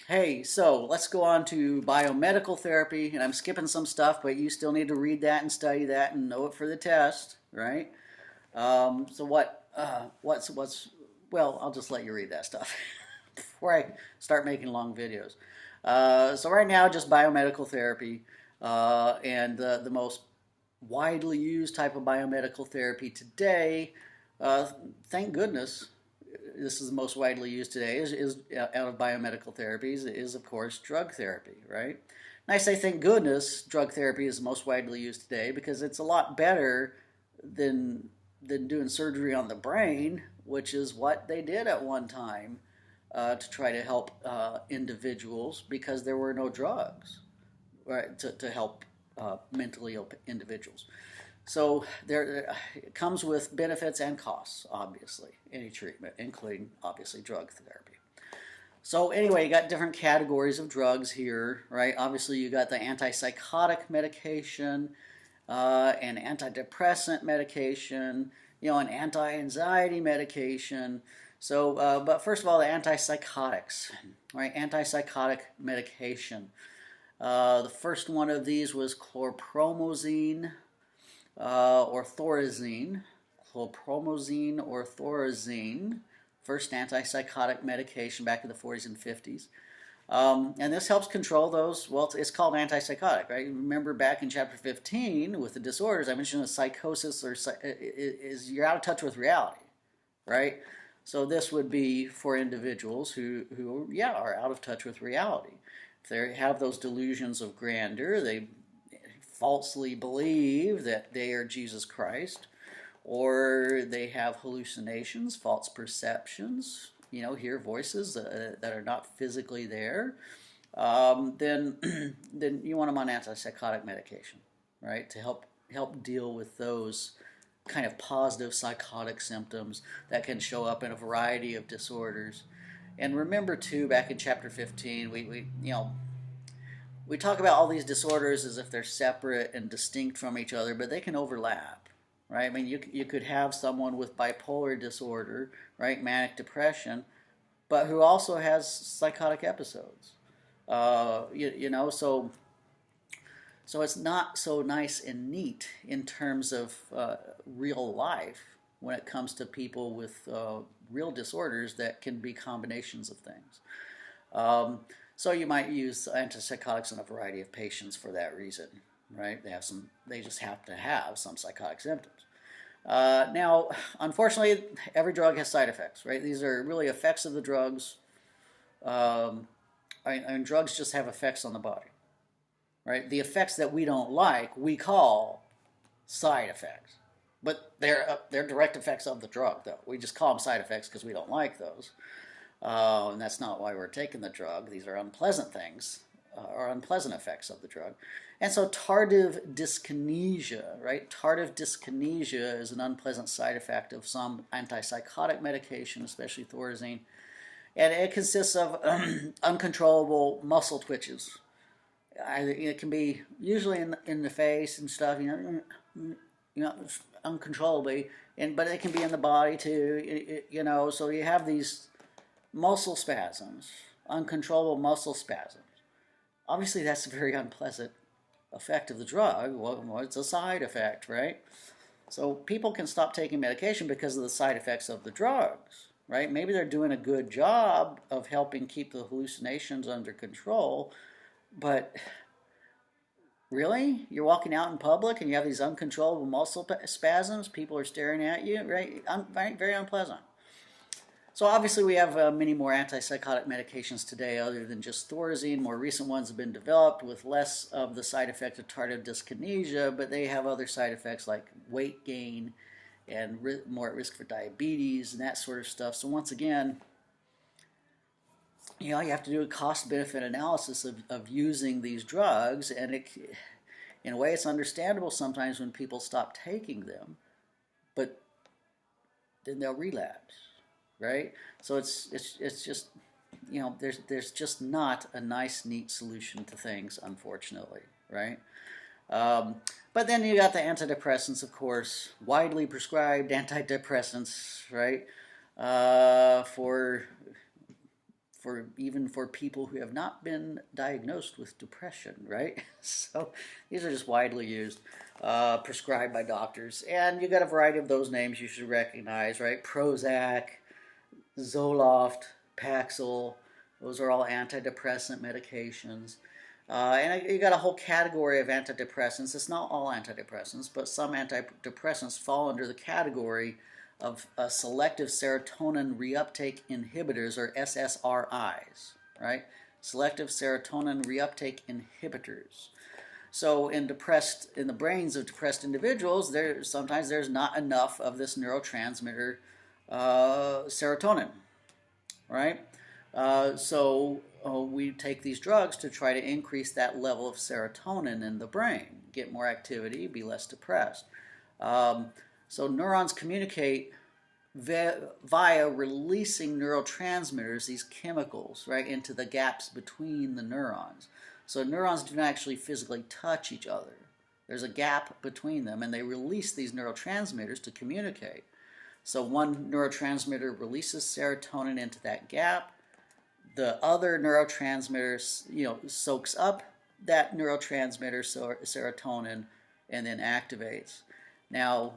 Hey, so let's go on to biomedical therapy, and I'm skipping some stuff, but you still need to read that and study that and know it for the test, right? So what's well, I'll just let you read that stuff before I start making long videos. So right now, just biomedical therapy, and the most widely used type of biomedical therapy today, uh, thank goodness, this is the most widely used today, is out of biomedical therapies, is of course drug therapy, right? And I say thank goodness drug therapy is the most widely used today because it's a lot better than doing surgery on the brain, which is what they did at one time to try to help individuals because there were no drugs, right, to help mentally ill individuals. So there it comes with benefits and costs, obviously, any treatment, including obviously drug therapy. So anyway, you got different categories of drugs here, right? Obviously, you got the antipsychotic medication, an antidepressant medication, an anti-anxiety medication. So, but first of all, the antipsychotics, right? Antipsychotic medication. The first one of these was chlorpromazine or thorazine, chlorpromazine or thorazine, first antipsychotic medication back in the 40s and 50s. And this helps control those, well, it's called antipsychotic, right? Remember back in chapter 15 with the disorders, I mentioned the psychosis is you're out of touch with reality, right? So this would be for individuals who are out of touch with reality. If they have those delusions of grandeur, they falsely believe that they are Jesus Christ, or they have hallucinations, false perceptions, hear voices that are not physically there, then then you want them on antipsychotic medication, right, to help deal with those kind of positive psychotic symptoms that can show up in a variety of disorders. And remember too, back in chapter 15, we talk about all these disorders as if they're separate and distinct from each other, but they can overlap, right? I mean, you could have someone with bipolar disorder, right, manic depression, but who also has psychotic episodes. So it's not so nice and neat in terms of real life when it comes to people with real disorders that can be combinations of things. So you might use antipsychotics in a variety of patients for that reason, right? They just have to have some psychotic symptoms. Now, unfortunately, every drug has side effects, right? These are really effects of the drugs. And drugs just have effects on the body, right? The effects that we don't like, we call side effects. But they're direct effects of the drug, though. We just call them side effects because we don't like those. And that's not why we're taking the drug. These are unpleasant things, or unpleasant effects of the drug. And so tardive dyskinesia, right? Tardive dyskinesia is an unpleasant side effect of some antipsychotic medication, especially thorazine. And it consists of uncontrollable muscle twitches. It can be usually in the face and stuff, uncontrollably, but it can be in the body too, so you have these muscle spasms, uncontrollable muscle spasms. Obviously, that's a very unpleasant effect of the drug. Well, it's a side effect, right? So people can stop taking medication because of the side effects of the drugs, right? Maybe they're doing a good job of helping keep the hallucinations under control, but really? You're walking out in public and you have these uncontrollable muscle spasms, people are staring at you, right? Very unpleasant. So obviously we have many more antipsychotic medications today other than just thorazine. More recent ones have been developed with less of the side effect of tardive dyskinesia, but they have other side effects like weight gain and more at risk for diabetes and that sort of stuff. So once again, you have to do a cost-benefit analysis of using these drugs, and in a way it's understandable sometimes when people stop taking them, but then they'll relapse. Right? So it's just, there's just not a nice, neat solution to things, unfortunately, right? But then you got the antidepressants, of course, widely prescribed antidepressants, right? For even for people who have not been diagnosed with depression, right? So these are just widely used, prescribed by doctors, and you got a variety of those names you should recognize, right? Prozac, Zoloft, Paxil. Those are all antidepressant medications. And you got a whole category of antidepressants. It's not all antidepressants, but some antidepressants fall under the category of selective serotonin reuptake inhibitors, or SSRIs, right? Selective serotonin reuptake inhibitors. So in the brains of depressed individuals, sometimes there's not enough of this neurotransmitter serotonin, right? So we take these drugs to try to increase that level of serotonin in the brain, get more activity, be less depressed. So neurons communicate via releasing neurotransmitters, these chemicals, right, into the gaps between the neurons. So neurons do not actually physically touch each other. There's a gap between them, and they release these neurotransmitters to communicate. So one neurotransmitter releases serotonin into that gap. The other neurotransmitter, soaks up that neurotransmitter, serotonin, and then activates. Now,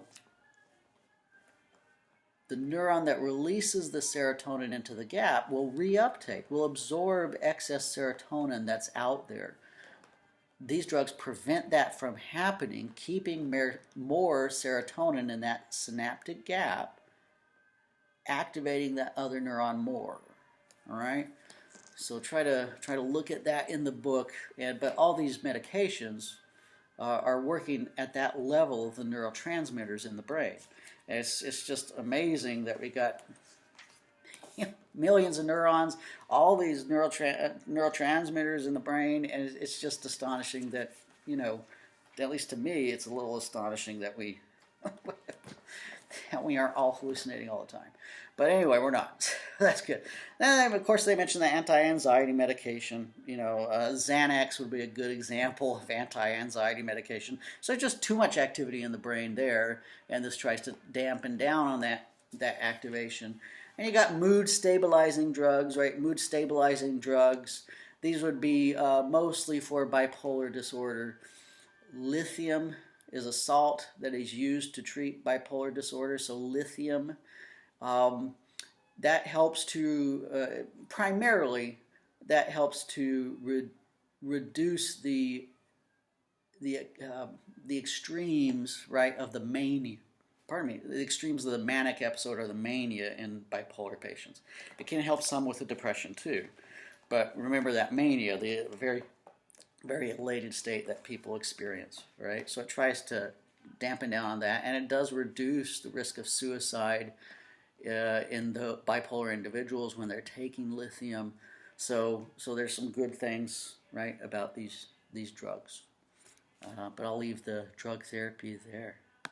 the neuron that releases the serotonin into the gap will reuptake, will absorb excess serotonin that's out there. These drugs prevent that from happening, keeping more serotonin in that synaptic gap, activating that other neuron more. All right? So try to look at that in the book, but all these medications are working at that level of the neurotransmitters in the brain. It's just amazing that we got millions of neurons, all these neurotransmitters in the brain, and it's just astonishing that, at least to me, it's a little astonishing that we aren't all hallucinating all the time. But anyway, we're not. That's good. Then, of course, they mentioned the anti-anxiety medication. Xanax would be a good example of anti-anxiety medication. So just too much activity in the brain there, and this tries to dampen down on that activation. And you got mood-stabilizing drugs, right? Mood-stabilizing drugs. These would be mostly for bipolar disorder. Lithium is a salt that is used to treat bipolar disorder. So lithium, that helps to, primarily, that helps to reduce the extremes, right, of the mania. The extremes of the manic episode or the mania in bipolar patients. It can help some with the depression too. But remember that mania, the very, very elated state that people experience, right? So it tries to dampen down on that, and it does reduce the risk of suicide in the bipolar individuals when they're taking lithium. So there's some good things, right, about these drugs. But I'll leave the drug therapy there.